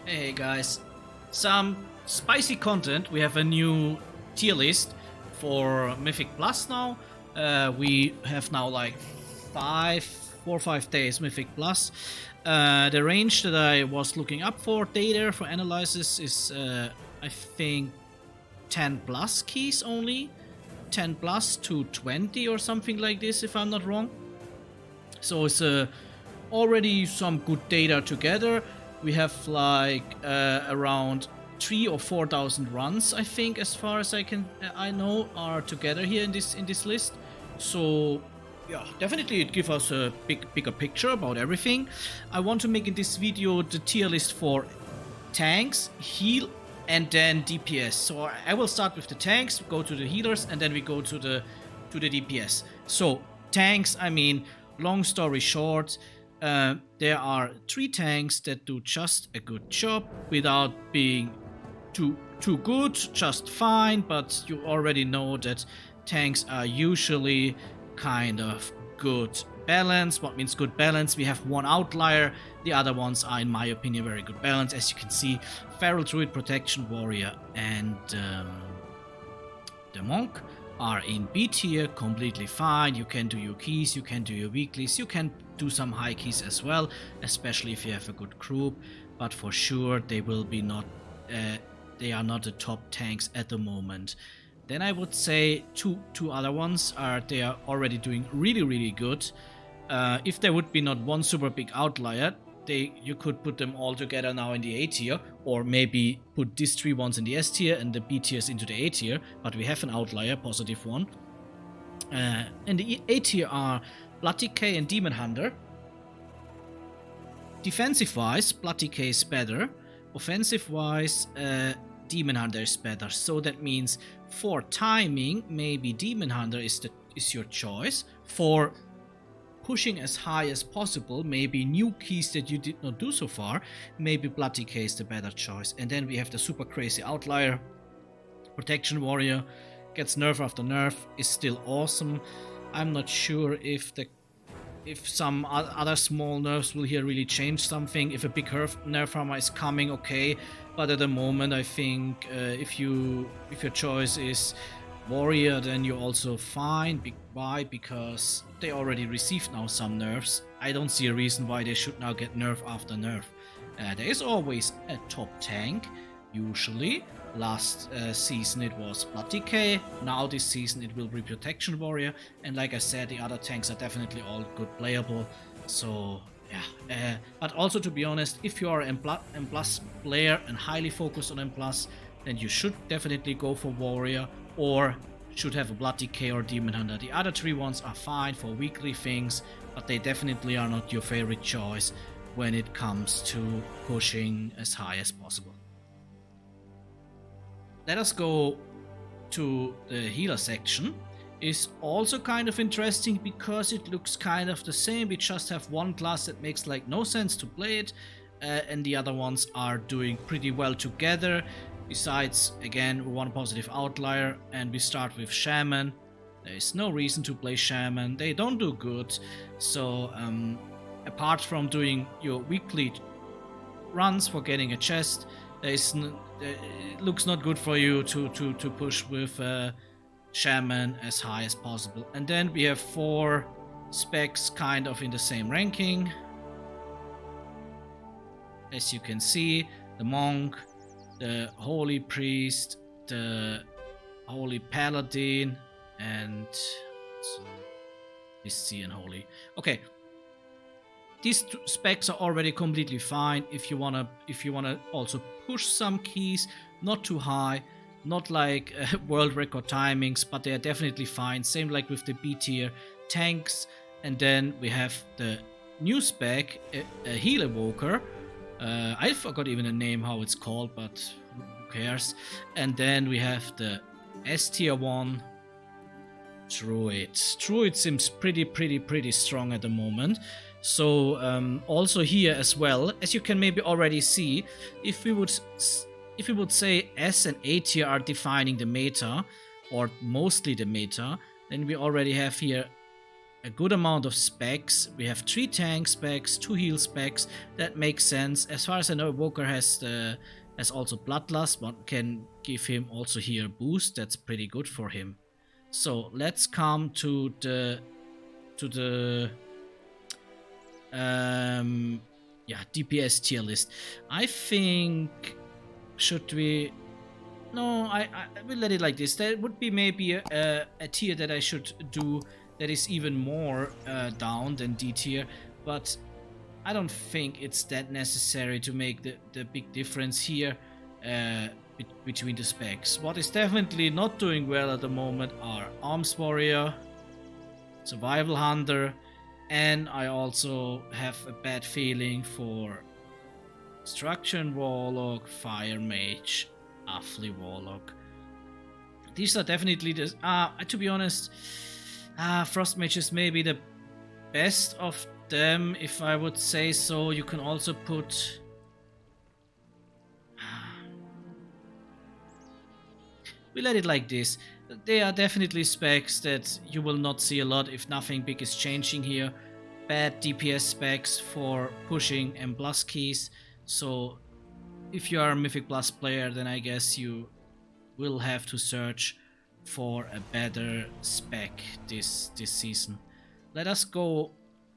Hey guys, some spicy content. We have a new tier list for Mythic Plus now. We have now like 4 or 5 days Mythic Plus. The range that I was looking up for data for analysis is I think 10 plus keys only. 10 plus to 20 or something like this if I'm not wrong. So it's already some good data together. We have like around 3,000 or 4,000 runs, I think, as far as I know, are together here in this list. So yeah, definitely it gives us a bigger picture about everything. I want to make in this video the tier list for tanks, heal, and then DPS. So I will start with the tanks, go to the healers, and then we go to the DPS. So tanks, I mean, long story short, there are 3 tanks that do just a good job without being too good, just fine, but you already know that tanks are usually kind of good balance. What means good balance? We have one outlier, the other ones are in my opinion very good balance. As you can see, Feral Druid, Protection Warrior, and the Monk are in B tier completely fine. You can do your keys, you can do your weeklies, you can do some high keys as well, especially if you have a good group, but for sure they will be not they are not the top tanks at the moment. Then I would say two other ones they are already doing really good. If there would be not one super big outlier, you could put them all together now in the A tier, or maybe put these 3 ones in the S tier and the B tiers into the A tier, but we have an outlier, positive one. And the A tier are Blood Decay and Demon Hunter. Defensive wise, Blood Decay is better. Offensive wise, Demon Hunter is better. So that means for timing, maybe Demon Hunter is your choice. For pushing as high as possible, maybe new keys that you did not do so far, maybe Blood Decay is the better choice. And then we have the super crazy outlier, Protection Warrior, gets nerf after nerf, is still awesome. I'm not sure if some other small nerfs will here really change something. If a big nerf hammer is coming, okay, but at the moment I think if your choice is Warrior, then you're also fine. Why? Because they already received now some nerfs. I don't see a reason why they should now get nerf after nerf. There is always a top tank, usually. Last season it was Blood Decay, now this season it will be Protection Warrior, and like I said, the other tanks are definitely all good playable. So yeah, but also to be honest, if you are an M+ player and highly focused on M+, then you should definitely go for Warrior, or should have a Blood Decay or Demon Hunter. The other 3 ones are fine for weekly things, but they definitely are not your favorite choice when it comes to pushing as high as possible. Let us go to the healer section. Is also kind of interesting because it looks kind of the same. We just have one class that makes like no sense to play it, and the other ones are doing pretty well together. Besides, again, one positive outlier, and we start with Shaman. There is no reason to play Shaman. They don't do good. So apart from doing your weekly runs for getting a chest, it looks not good for you to push with Shaman as high as possible. And then we have 4 specs kind of in the same ranking. As you can see, the Monk, the Holy Priest, the Holy Paladin, and Misty and Holy. Okay. These 2 specs are already completely fine if you wanna also push some keys, not too high, not like world record timings, but they are definitely fine. Same like with the B tier tanks. And then we have the new spec, a Heal Evoker. I forgot even the name how it's called, but who cares? And then we have the S tier one, Druid. Druid seems pretty strong at the moment. So also here as well, as you can maybe already see, if we would say S and A tier are defining the meta, or mostly the meta, then we already have here a good amount of specs. We have 3 tank specs, 2 heal specs. That makes sense. As far as I know, Evoker has also Bloodlust, but can give him also here a boost. That's pretty good for him. So let's come to the DPS tier list. I think should we? No, I will let it like this. There would be maybe a tier that I should do that is even more down than D tier, but I don't think it's that necessary to make the big difference here between the specs. What is definitely not doing well at the moment are Arms Warrior, Survival Hunter, and I also have a bad feeling for Destruction Warlock, Fire Mage, Affli Warlock. These are definitely the... to be honest, Frost Mage is maybe the best of them, if I would say so. You can also put... we let it like this. They are definitely specs that you will not see a lot if nothing big is changing here. Bad DPS specs for pushing M+ keys. So if you are a Mythic Plus player, then I guess you will have to search for a better spec this season. Let us go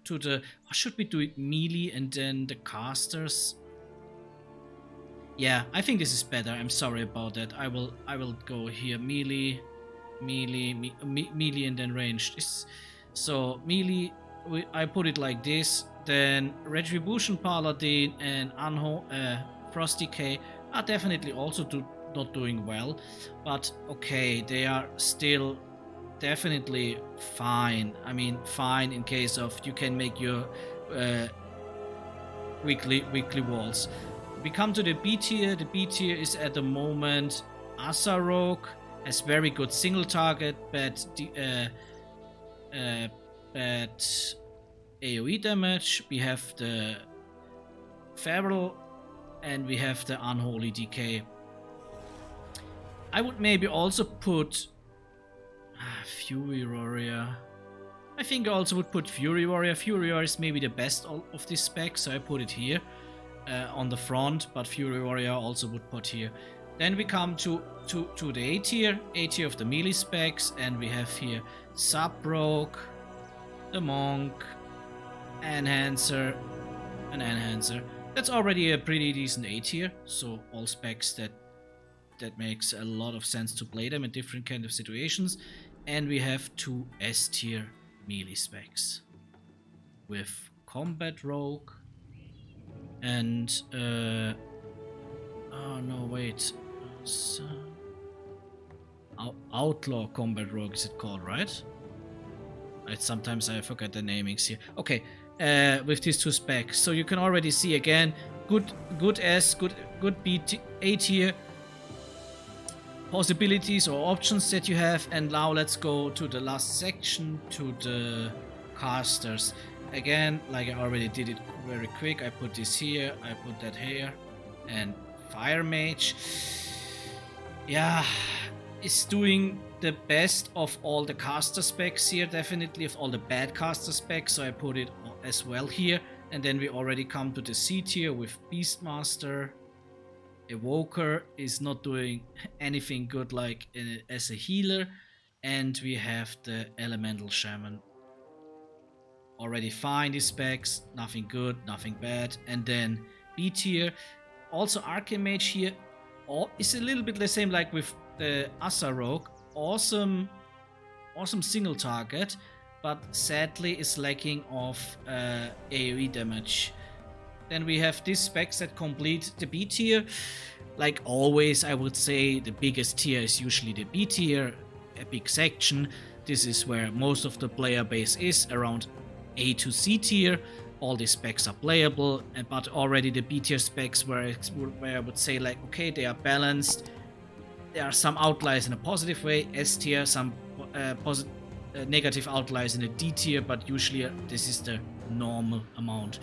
to the... or should we do it melee and then the casters? Yeah, I think this is better. I'm sorry about that. I will go here melee, and then ranged. So melee, I put it like this. Then Retribution Paladin and Frost Decay are definitely also not doing well, but okay, they are still definitely fine. I mean, fine in case of you can make your weekly walls. We come to the B tier. The B tier is at the moment Asarok, has very good single target, but AoE damage. We have the Feral and we have the Unholy Decay. I would maybe also put Fury Warrior. I think I also would put Fury Warrior. Fury Warrior is maybe the best of this spec, so I put it here on the front, but Fury Warrior also would put here. Then we come to the A tier of the melee specs, and we have here Sub-Rogue, the Monk, Enhancer, an Enhancer. That's already a pretty decent A tier, so all specs that makes a lot of sense to play them in different kind of situations. And we have 2 S tier melee specs with Combat Rogue and oh no, wait, Outlaw Combat Rogue is it called, right? Sometimes I forget the namings here. Okay, with these 2 specs, so you can already see again good S, good B, A tier possibilities or options that you have. And now let's go to the last section, to the casters. Again, like I already did it very quick, I put this here, I put that here, and Fire Mage, yeah, is doing the best of all the caster specs here, definitely of all the bad caster specs, so I put it as well here. And then we already come to the C tier with Beastmaster. Evoker is not doing anything good like as a healer, and we have the Elemental Shaman. Already fine, these specs, nothing good, nothing bad. And then B tier, also Archimage here, is a little bit the same like with the Asarok. Awesome single target, but sadly is lacking of AoE damage. Then we have these specs that complete the B tier. Like always, I would say the biggest tier is usually the B tier, a big section. This is where most of the player base is, around A to C tier. All these specs are playable, but already the B tier specs where I would say like, okay, they are balanced. There are some outliers in a positive way. S tier, some negative outliers in the D tier, but usually this is the normal amount.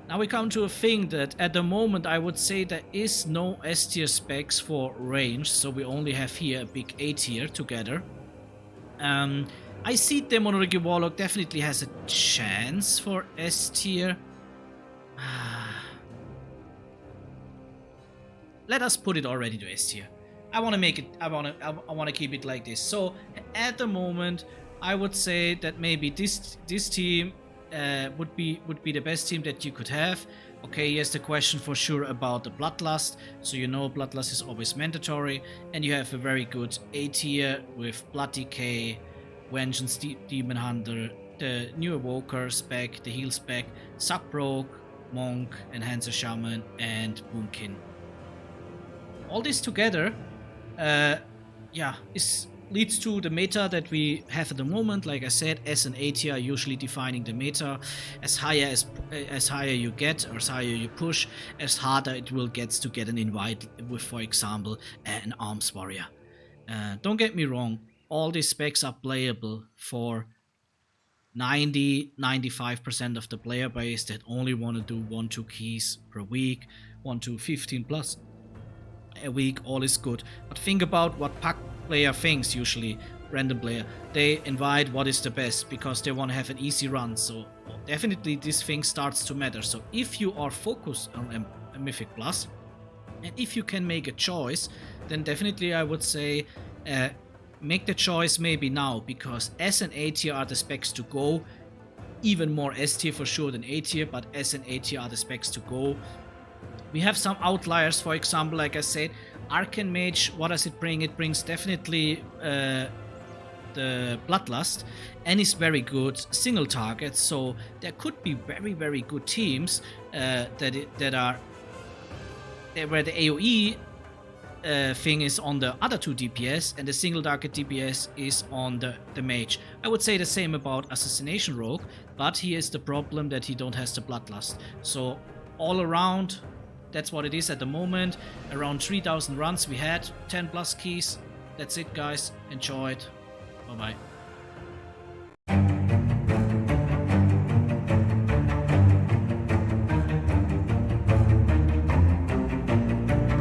Now we come to a thing that at the moment I would say there is no S tier specs for range, so we only have here a big A tier together. I see Demonology Warlock definitely has a chance for S tier. Let us put it already to S tier. I want to make it. I want to keep it like this. So at the moment, I would say that maybe this team would be the best team that you could have. Okay, here's the question for sure about the Bloodlust. So you know Bloodlust is always mandatory, and you have a very good A tier with Blood Decay, Vengeance Demon Hunter, the new Evoker spec, the heal spec, Suckbroke, Monk, Enhancer Shaman, and Boomkin. All this together, leads to the meta that we have at the moment. Like I said, S and A tier are usually defining the meta. As higher you get, or as higher you push, as harder it will get to get an invite with, for example, an Arms Warrior. Don't get me wrong, all these specs are playable for 90-95% of the player base that only want to do 1-2 keys per week, 1-15 plus a week. All is good, but think about what pack player thinks. Usually random player, they invite what is the best because they want to have an easy run. So definitely this thing starts to matter. So if you are focused on a Mythic Plus, and if you can make a choice, then definitely I would say make the choice maybe now, because S and A tier are the specs to go. Even more S tier for sure than A tier, but S and A tier are the specs to go. We have some outliers, for example, like I said, Arcane Mage, what does it bring? It brings definitely the Bloodlust, and is very good single target, so there could be very, very good teams where the AoE thing is on the other two DPS and the single target DPS is on the mage. I would say the same about Assassination Rogue, but he is the problem that he don't has the Bloodlust. So all around, that's what it is at the moment. Around 3,000 runs we had, 10 plus keys. That's it, guys. Enjoy it. Bye bye.